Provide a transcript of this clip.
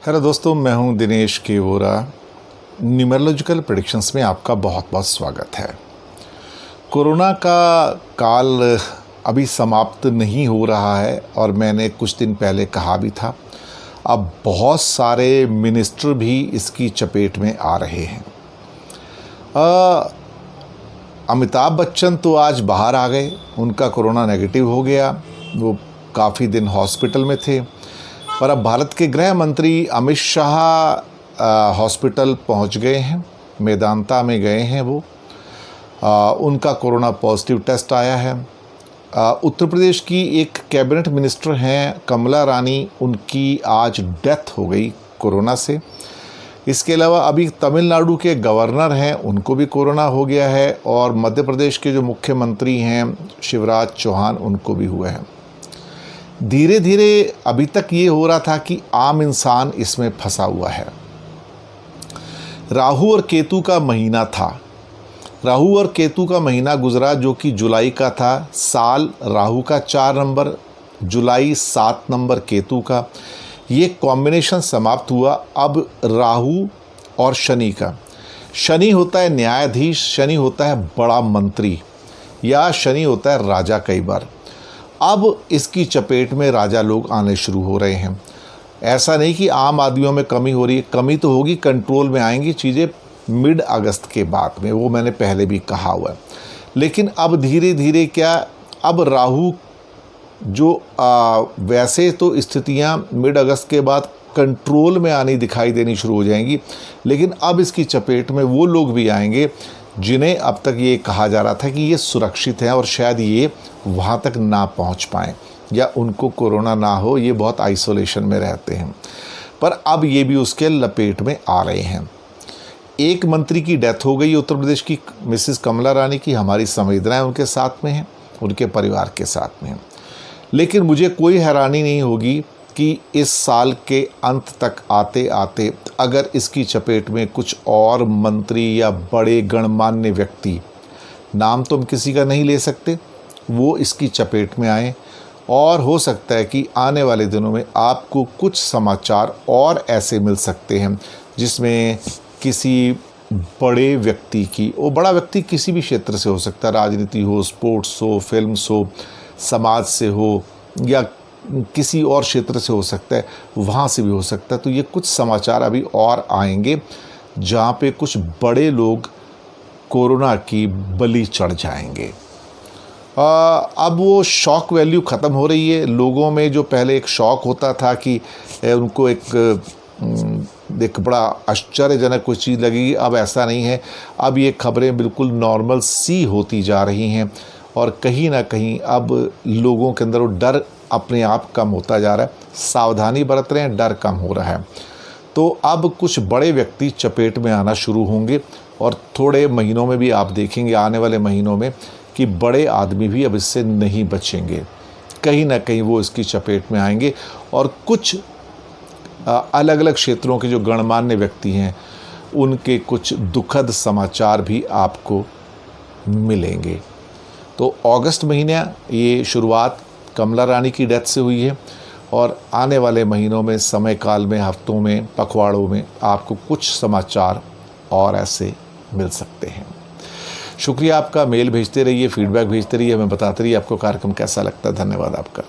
Hello दोस्तों, मैं हूं दिनेश केवोरा। न्यूमरोलॉजिकल प्रेडिक्शंस में आपका बहुत बहुत स्वागत है। कोरोना का काल अभी समाप्त नहीं हो रहा है और मैंने कुछ दिन पहले कहा भी था, अब बहुत सारे मिनिस्टर भी इसकी चपेट में आ रहे हैं। अमिताभ बच्चन तो आज बाहर आ गए, उनका कोरोना नेगेटिव हो गया, वो काफ़ी दिन हॉस्पिटल में थे। पर अब भारत के गृह मंत्री अमित शाह हॉस्पिटल पहुंच गए हैं, मेदांता में गए हैं वो। उनका कोरोना पॉजिटिव टेस्ट आया है। उत्तर प्रदेश की एक कैबिनेट मिनिस्टर हैं कमला रानी, उनकी आज डेथ हो गई कोरोना से। इसके अलावा अभी तमिलनाडु के गवर्नर हैं, उनको भी कोरोना हो गया है, और मध्य प्रदेश के जो मुख्यमंत्री हैं शिवराज चौहान, उनको भी हुआ है। धीरे धीरे अभी तक ये हो रहा था कि आम इंसान इसमें फंसा हुआ है। राहु और केतु का महीना था, राहु और केतु का महीना गुजरा जो कि जुलाई का था। साल राहु का 4 नंबर, जुलाई 7 नंबर केतु का, ये कॉम्बिनेशन समाप्त हुआ। अब राहु और शनि का, शनि होता है न्यायाधीश, शनि होता है बड़ा मंत्री, या शनि होता है राजा कई बार। अब इसकी चपेट में राजा लोग आने शुरू हो रहे हैं। ऐसा नहीं कि आम आदमियों में कमी हो रही है, कमी तो होगी, कंट्रोल में आएंगी चीज़ें मिड अगस्त के बाद में, वो मैंने पहले भी कहा हुआ है। लेकिन अब धीरे धीरे क्या, अब राहु जो वैसे तो स्थितियां मिड अगस्त के बाद कंट्रोल में आनी दिखाई देनी शुरू हो जाएंगी, लेकिन अब इसकी चपेट में वो लोग भी आएंगे जिन्हें अब तक ये कहा जा रहा था कि ये सुरक्षित हैं और शायद ये वहाँ तक ना पहुँच पाएँ या उनको कोरोना ना हो, ये बहुत आइसोलेशन में रहते हैं। पर अब ये भी उसके लपेट में आ रहे हैं। एक मंत्री की डेथ हो गई उत्तर प्रदेश की, मिसेस कमला रानी की, हमारी संवेदनाएं उनके साथ में हैं, उनके परिवार के साथ में हैं। लेकिन मुझे कोई हैरानी नहीं होगी कि इस साल के अंत तक आते आते अगर इसकी चपेट में कुछ और मंत्री या बड़े गणमान्य व्यक्ति, नाम तो हम किसी का नहीं ले सकते, वो इसकी चपेट में आए, और हो सकता है कि आने वाले दिनों में आपको कुछ समाचार और ऐसे मिल सकते हैं जिसमें किसी बड़े व्यक्ति की, वो बड़ा व्यक्ति किसी भी क्षेत्र से हो सकता है, राजनीति हो, स्पोर्ट्स हो, फिल्म्स हो, समाज से हो, या किसी और क्षेत्र से हो सकता है, वहाँ से भी हो सकता है। तो ये कुछ समाचार अभी और आएंगे जहाँ पे कुछ बड़े लोग कोरोना की बलि चढ़ जाएंगे। अब वो शॉक वैल्यू ख़त्म हो रही है लोगों में। जो पहले एक शॉक होता था कि उनको एक बड़ा आश्चर्यजनक कोई चीज़ लगेगी, अब ऐसा नहीं है। अब ये खबरें बिल्कुल नॉर्मल सी होती जा रही हैं, और कहीं ना कहीं अब लोगों के अंदर वो डर अपने आप कम होता जा रहा है। सावधानी बरत रहे हैं, डर कम हो रहा है। तो अब कुछ बड़े व्यक्ति चपेट में आना शुरू होंगे, और थोड़े महीनों में भी आप देखेंगे, आने वाले महीनों में, कि बड़े आदमी भी अब इससे नहीं बचेंगे, कहीं ना कहीं वो इसकी चपेट में आएंगे। और कुछ अलग अलग क्षेत्रों के जो गणमान्य व्यक्ति हैं, उनके कुछ दुखद समाचार भी आपको मिलेंगे। तो अगस्त महीने ये शुरुआत कमला रानी की डेथ से हुई है, और आने वाले महीनों में, समय काल में, हफ्तों में, पखवाड़ों में आपको कुछ समाचार और ऐसे मिल सकते हैं। शुक्रिया आपका। मेल भेजते रहिए, फीडबैक भेजते रहिए, हमें बताते रहिए आपको कार्यक्रम कैसा लगता है। धन्यवाद आपका।